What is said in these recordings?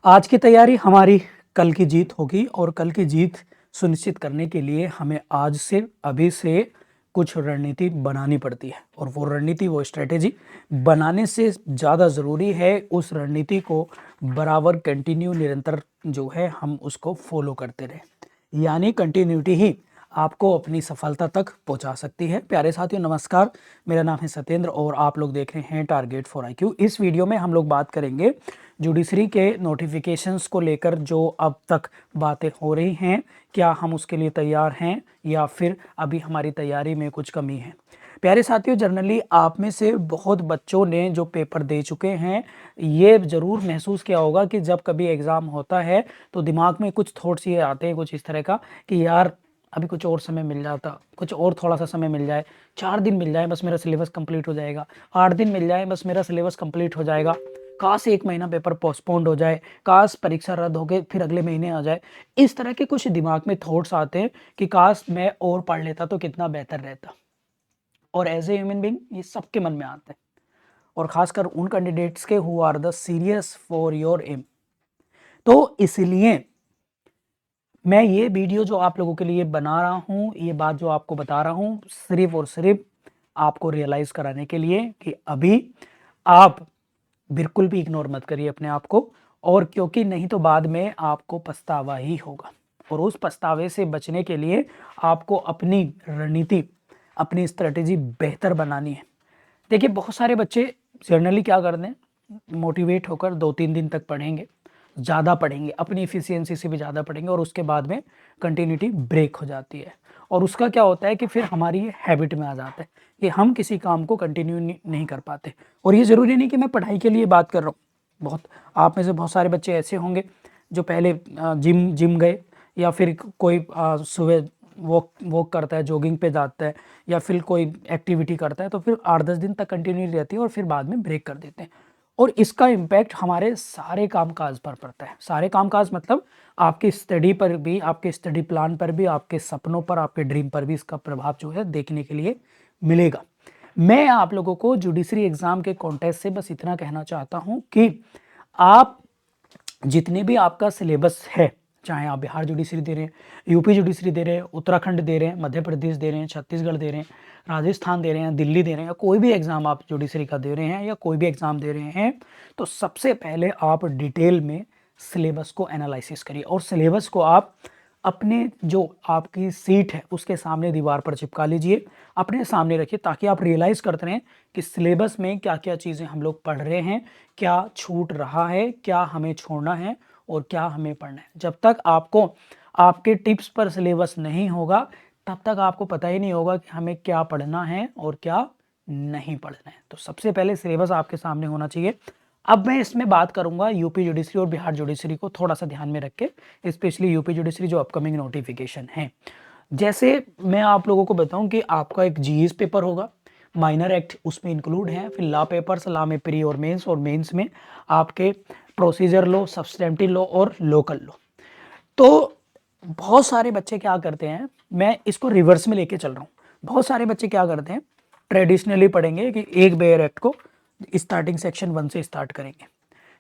आज की तैयारी हमारी कल की जीत होगी और कल की जीत सुनिश्चित करने के लिए हमें आज से अभी से कुछ रणनीति बनानी पड़ती है और वो रणनीति वो स्ट्रेटेजी बनाने से ज़्यादा ज़रूरी है उस रणनीति को बराबर कंटिन्यू निरंतर जो है हम उसको फॉलो करते रहें, यानी कंटिन्यूटी ही आपको अपनी सफलता तक पहुंचा सकती है। प्यारे साथियों नमस्कार, मेरा नाम है सत्येंद्र और आप लोग देख रहे हैं टारगेट फॉर आईक्यू। इस वीडियो में हम लोग बात करेंगे जुडिशरी के नोटिफिकेशंस को लेकर जो अब तक बातें हो रही हैं, क्या हम उसके लिए तैयार हैं या फिर अभी हमारी तैयारी में कुछ कमी है। प्यारे साथियों, जनरली आप में से बहुत बच्चों ने जो पेपर दे चुके हैं ये ज़रूर महसूस किया होगा कि जब कभी एग्ज़ाम होता है तो दिमाग में कुछ थॉट्स ये आते हैं कुछ इस तरह का कि यार अभी कुछ और समय मिल जाता, कुछ और थोड़ा सा समय मिल जाए, 4 दिन मिल जाए बस मेरा सिलेबस कंप्लीट हो जाएगा, 8 दिन मिल जाए बस मेरा सिलेबस कंप्लीट हो जाएगा, काश 1 महीना पेपर पोस्टपोन्ड हो जाए, काश परीक्षा रद्द हो गई फिर अगले महीने आ जाए। इस तरह के कुछ दिमाग में थॉट्स आते हैं कि काश मैं और पढ़ लेता तो कितना बेहतर रहता। और एज ए ह्यूमन बीइंग ये सबके मन में आता है और खासकर उन कैंडिडेट्स के who are the serious for your aim. तो इसलिए मैं ये वीडियो जो आप लोगों के लिए बना रहा हूँ, ये बात जो आपको बता रहा हूँ, सिर्फ और सिर्फ आपको रियलाइज कराने के लिए कि अभी आप बिल्कुल भी इग्नोर मत करिए अपने आप को, और क्योंकि नहीं तो बाद में आपको पछतावा ही होगा और उस पछतावे से बचने के लिए आपको अपनी रणनीति, अपनी स्ट्रेटेजी बेहतर बनानी है। देखिए बहुत सारे बच्चे जनरली क्या करते हैं, मोटिवेट होकर 2-3 दिन तक पढ़ेंगे, ज़्यादा पढ़ेंगे, अपनी एफिशिएंसी से भी ज़्यादा पढ़ेंगे और उसके बाद में कंटिन्यूटी ब्रेक हो जाती है और उसका क्या होता है कि फिर हमारी हैबिट में आ जाता है कि हम किसी काम को कंटिन्यू नहीं कर पाते। और ये ज़रूरी नहीं कि मैं पढ़ाई के लिए बात कर रहा हूँ, बहुत आप में से बहुत सारे बच्चे ऐसे होंगे जो पहले जिम जिम गए या फिर कोई सुबह वॉक वॉक करता है, जॉगिंग पे जाता है या फिर कोई एक्टिविटी करता है तो फिर 8-10 दिन तक कंटिन्यू रहती है और फिर बाद में ब्रेक कर देते हैं और इसका इम्पैक्ट हमारे सारे कामकाज पर पड़ता है। सारे कामकाज मतलब आपकी स्टडी पर भी, आपके स्टडी प्लान पर भी, आपके सपनों पर, आपके ड्रीम पर भी इसका प्रभाव जो है देखने के लिए मिलेगा। मैं आप लोगों को जुडिशरी एग्जाम के कॉन्टेस्ट से बस इतना कहना चाहता हूं कि आप जितने भी आपका सिलेबस है, चाहे आप बिहार जुडिशरी दे रहे हैं, यूपी जुडिशरी दे रहे हैं, उत्तराखंड दे रहे हैं, मध्य प्रदेश दे रहे हैं, छत्तीसगढ़ दे रहे हैं, राजस्थान दे रहे हैं, दिल्ली दे रहे हैं, या कोई भी एग्ज़ाम आप जुडिशरी का दे रहे हैं या कोई भी एग्ज़ाम दे रहे हैं, तो सबसे पहले आप डिटेल में सिलेबस को एनालिसिस करिए और सिलेबस को आप अपने जो आपकी सीट है उसके सामने दीवार पर चिपका लीजिए, अपने सामने रखिए ताकि आप रियलाइज़ करते रहें कि सिलेबस में क्या-क्या चीज़ें हम लोग पढ़ रहे हैं, क्या छूट रहा है, क्या हमें छोड़ना है और क्या हमें पढ़ना है। जब तक आपको आपके टिप्स पर सिलेबस नहीं होगा, तब तक आपको पता ही नहीं होगा कि हमें क्या पढ़ना है और क्या नहीं पढ़ना है। तो सबसे पहले सिलेबस आपके सामने होना चाहिए। अब मैं इसमें बात करूँगा यूपी जुडिशरी और बिहार जुडिशरी को थोड़ा-सा ध्यान में रख के, स्पेशली यूपी जुडिशरी जो अपकमिंग नोटिफिकेशन है। जैसे मैं आप लोगों को बताऊँ कि आपका एक जीएस पेपर होगा, माइनर एक्ट उसमें इंक्लूड है, फिर लॉ पेपर्स, लॉ में प्री और मेंस में आपके प्रोसीजर लॉ, सब्सटेंटिव लॉ और लोकल लॉ। तो बहुत सारे बच्चे क्या करते हैं, मैं इसको रिवर्स में लेके चल रहा हूँ। बहुत सारे बच्चे क्या करते हैं, ट्रेडिशनली पढ़ेंगे कि एक बेयर एक्ट को स्टार्टिंग सेक्शन 1 से स्टार्ट करेंगे,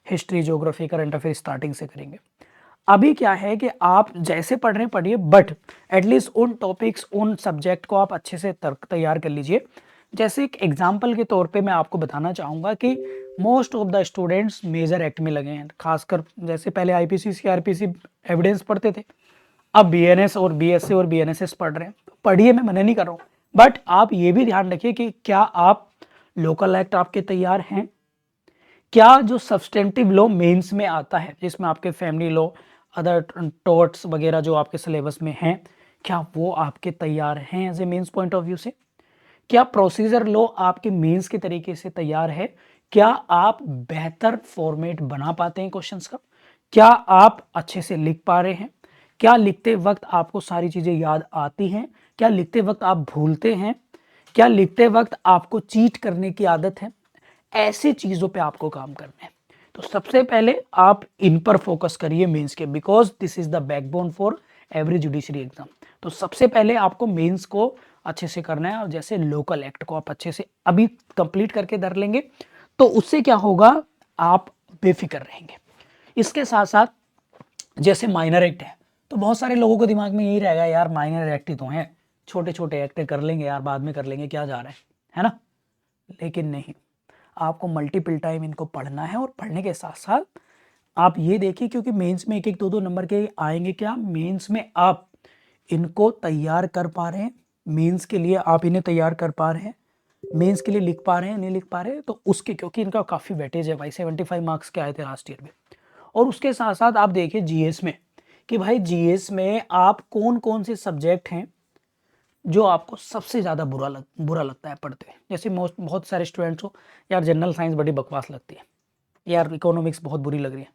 history, geography, current affair starting से करेंगे। अभी क्या है कि आप जैसे पढ़ रहे हैं पढ़िए, बट एटलीस्ट उन टॉपिक्स, उन सब्जेक्ट को आप अच्छे से तैयार कर लीजिए। जैसे एक एग्जाम्पल के तौर पे मैं आपको बताना चाहूँगा कि most of the students major act में लगे हैं, खासकर जैसे पहले आईपीसी सीआरपीसी एविडेंस पढ़ते थे, अब बीएनएस और बीएसए और बीएनएसएस पढ़ रहे हैं। पढ़िए, मैं मना नहीं कर रहा हूँ, बट आप ये भी ध्यान रखिए कि क्या आप लोकल एक्ट आपके तैयार हैं, क्या जो सब्सटेंटिव लॉ मेंस में आता है जिसमें आपके फैमिली लॉ, अदर टॉर्ट्स वगैरह जो आपके सिलेबस में हैं, क्या वो आपके तैयार हैं as a mains point of view से? क्या प्रोसीजर लॉ आपके मेंस के तरीके से तैयार है? क्या आप बेहतर फॉर्मेट बना पाते हैं क्वेश्चंस का? क्या आप अच्छे से लिख पा रहे हैं? क्या लिखते वक्त आपको सारी चीजें याद आती हैं? क्या लिखते वक्त आप भूलते हैं? क्या लिखते वक्त आपको चीट करने की आदत है? ऐसी चीजों पे आपको काम करना है। तो सबसे पहले आप इन पर फोकस करिए मेंस के, because this is the backbone for every judiciary exam. तो सबसे पहले आपको मेंस को अच्छे से करना है और जैसे लोकल एक्ट को आप अच्छे से अभी कंप्लीट करके धर लेंगे तो उससे क्या होगा, आप बेफिक्र रहेंगे। इसके साथ साथ जैसे माइनर एक्ट है, तो बहुत सारे लोगों को दिमाग में यही रहेगा, यार माइनर एक्ट ही तो हैं, छोटे छोटे एक्ट कर लेंगे यार, बाद में कर लेंगे, क्या जा रहा है ना। लेकिन नहीं, आपको मल्टीपल टाइम इनको पढ़ना है, और पढ़ने के साथ साथ आप ये देखिए, क्योंकि मेंस में 1-1 2-2 नंबर के आएंगे, क्या मेंस में आप इनको तैयार कर पा रहे हैं, मेंस के लिए आप इन्हें तैयार कर पा रहे हैं, मेंस के लिए लिख पा रहे हैं, नहीं लिख पा रहे, तो उसके, क्योंकि इनका काफ़ी वेटेज है भाई, 75 मार्क्स के आए थे लास्ट ईयर में। और उसके साथ साथ आप देखिए जीएस में, कि भाई जीएस में आप कौन कौन से सब्जेक्ट हैं जो आपको सबसे ज़्यादा बुरा लगता है पढ़ते हुए। जैसे बहुत सारे स्टूडेंट्स को यार जनरल साइंस बड़ी बकवास लगती है, यार इकोनॉमिक्स बहुत बुरी लग रही है,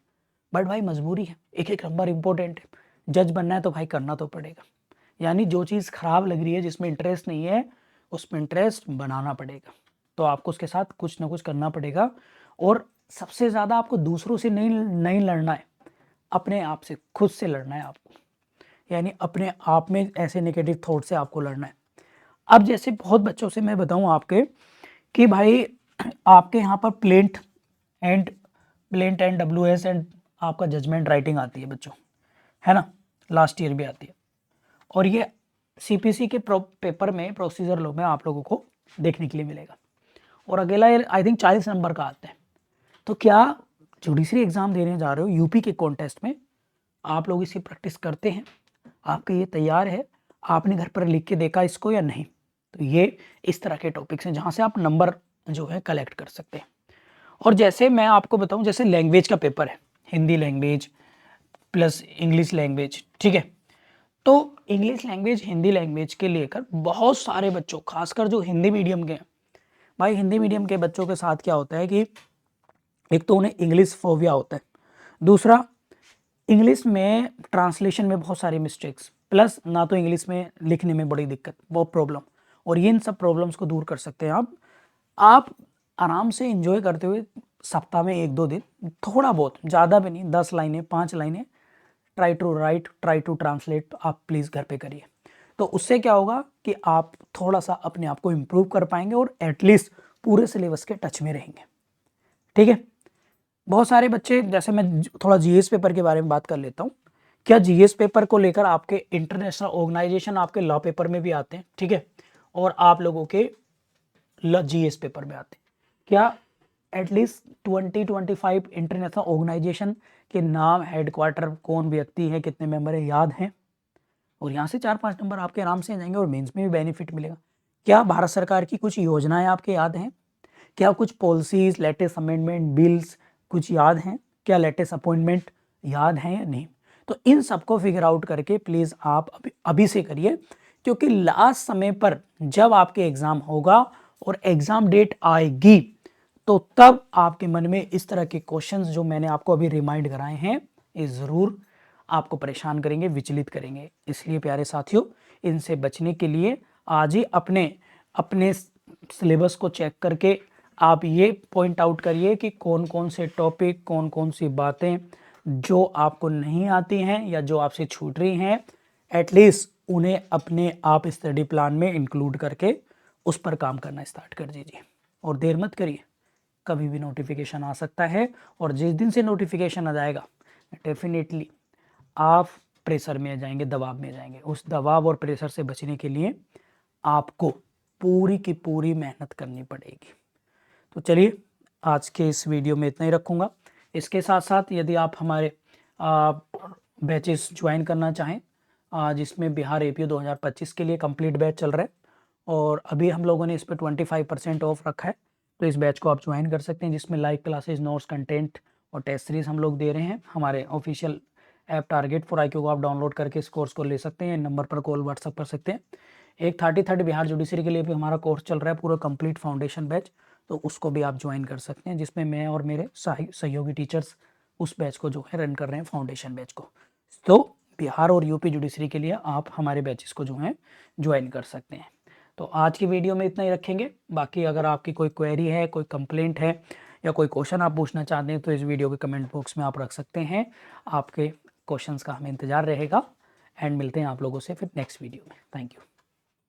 बट भाई मजबूरी है, एक एक नंबर इंपॉर्टेंट है, जज बनना है तो भाई करना तो पड़ेगा। यानी जो चीज़ खराब लग रही है, जिसमें इंटरेस्ट नहीं है, उसमें इंटरेस्ट बनाना पड़ेगा, तो आपको उसके साथ कुछ ना कुछ करना पड़ेगा। और सबसे ज़्यादा आपको दूसरों से नहीं लड़ना है, अपने आप से, खुद से लड़ना है आपको, यानी अपने आप में ऐसे नेगेटिव थॉट से आपको लड़ना है। अब जैसे बहुत बच्चों से मैं बताऊं आपके, कि भाई आपके यहाँ पर प्लेंट एंड WS एंड आपका जजमेंट राइटिंग आती है बच्चों, है ना, लास्ट ईयर भी आती है, और ये CPC के पेपर में, प्रोसीजर लो में आप लोगों को देखने के लिए मिलेगा। और अगला आई थिंक 40 नंबर का आता है। तो क्या जुडिशरी एग्जाम देने जा रहे हो यूपी के कॉन्टेस्ट में, आप लोग इसकी प्रैक्टिस करते हैं, आपके ये तैयार है, आपने घर पर लिख के देखा इसको या नहीं, तो ये इस तरह के टॉपिक्स हैं जहाँ से आप नंबर जो है कलेक्ट कर सकते हैं। और जैसे मैं आपको बताऊं, जैसे लैंग्वेज का पेपर है, Hindi language plus English language, ठीक है, तो इंग्लिश लैंग्वेज हिंदी लैंग्वेज के लेकर बहुत सारे बच्चों, खासकर जो हिंदी मीडियम के हैं, भाई हिंदी मीडियम के बच्चों के साथ क्या होता है कि एक तो उन्हें इंग्लिश फोबिया होता है, दूसरा इंग्लिश में ट्रांसलेशन में बहुत सारी मिस्टेक्स, प्लस ना तो इंग्लिश में लिखने में बड़ी दिक्कत, बहुत प्रॉब्लम, और ये इन सब प्रॉब्लम्स को दूर कर सकते हैं आप आराम से एंजॉय करते हुए सप्ताह में 1-2 दिन, थोड़ा बहुत, ज़्यादा भी नहीं, 10 लाइनें 5 लाइनें, try to write, try to translate आप प्लीज़ घर पे करिए। तो उससे क्या होगा कि आप थोड़ा सा अपने आप को इम्प्रूव कर पाएंगे, और एटलीस्ट पूरे सिलेबस के टच में रहेंगे, ठीक है। बहुत सारे बच्चे, जैसे मैं थोड़ा जीएस पेपर के बारे में बात कर लेता हूँ, क्या जीएस पेपर को लेकर आपके इंटरनेशनल ऑर्गेनाइजेशन आपके लॉ पेपर में भी आते हैं, ठीक है, और आप लोगों के जीएस पेपर में आते हैं, क्या एटलीस्ट 20-25 इंटरनेशनल ऑर्गेनाइजेशन के नाम, हेडक्वार्टर, कौन व्यक्ति है, कितने मेंबर है, याद हैं, और यहाँ से 4-5 नंबर आपके आराम से आ जाएंगे, और मेंस में भी बेनिफिट मिलेगा। क्या भारत सरकार की कुछ योजनाएं आपके याद हैं, क्या कुछ पॉलिसीज, लेटेस्ट अमेंडमेंट बिल्स कुछ याद हैं, क्या लेटेस्ट अपॉइंटमेंट याद हैं या नहीं, तो इन सबको फिगर आउट करके प्लीज़ आप अभी से करिए, क्योंकि लास्ट समय पर जब आपके एग्ज़ाम होगा और एग्ज़ाम डेट आएगी, तो तब आपके मन में इस तरह के क्वेश्चंस जो मैंने आपको अभी रिमाइंड कराए हैं, ये ज़रूर आपको परेशान करेंगे, विचलित करेंगे। इसलिए प्यारे साथियों, इनसे बचने के लिए आज ही अपने सिलेबस को चेक करके आप ये पॉइंट आउट करिए कि कौन कौन से टॉपिक, कौन कौन सी बातें जो आपको नहीं आती हैं या जो आपसे छूट रही हैं, एटलीस्ट उन्हें अपने आप स्टडी प्लान में इंक्लूड करके उस पर काम करना स्टार्ट कर दीजिए, और देर मत करिए, कभी भी नोटिफिकेशन आ सकता है, और जिस दिन से नोटिफिकेशन आ जाएगा डेफिनेटली आप प्रेशर में आ जाएंगे, दबाव में आ जाएंगे। उस दबाव और प्रेशर से बचने के लिए आपको पूरी की पूरी मेहनत करनी पड़ेगी। तो चलिए, आज के इस वीडियो में इतना ही रखूँगा। इसके साथ साथ यदि आप हमारे बैचेस ज्वाइन करना चाहें, जिसमें बिहार APU 2025 के लिए कंप्लीट बैच चल रहा है, और अभी हम लोगों ने इस पर 25% ऑफ रखा है, तो इस बैच को आप ज्वाइन कर सकते हैं, जिसमें लाइव क्लासेज, नोट्स, कंटेंट और टेस्ट सीरीज हम लोग दे रहे हैं। हमारे official app target for IQ को आप डाउनलोड करके इस कोर्स को ले सकते हैं, नंबर पर कॉल व्हाट्सअप कर सकते हैं। एक 33rd बिहार जुडिशरी के लिए भी हमारा कोर्स चल रहा है, पूरा कंप्लीट फाउंडेशन बैच, तो उसको भी आप ज्वाइन कर सकते हैं, जिसमें मैं और मेरे सहयोगी टीचर्स उस बैच को जो है रन कर रहे हैं, फाउंडेशन बैच को। तो बिहार और यूपी जुडिशरी के लिए आप हमारे बैचेस को जो है ज्वाइन कर सकते हैं। तो आज की वीडियो में इतना ही रखेंगे। बाकी अगर आपकी कोई क्वेरी है, कोई कंप्लेंट है या कोई क्वेश्चन आप पूछना चाहते हैं, तो इस वीडियो के कमेंट बॉक्स में आप रख सकते हैं। आपके क्वेश्चंस का हमें इंतज़ार रहेगा, एंड मिलते हैं आप लोगों से फिर नेक्स्ट वीडियो में। Thank you.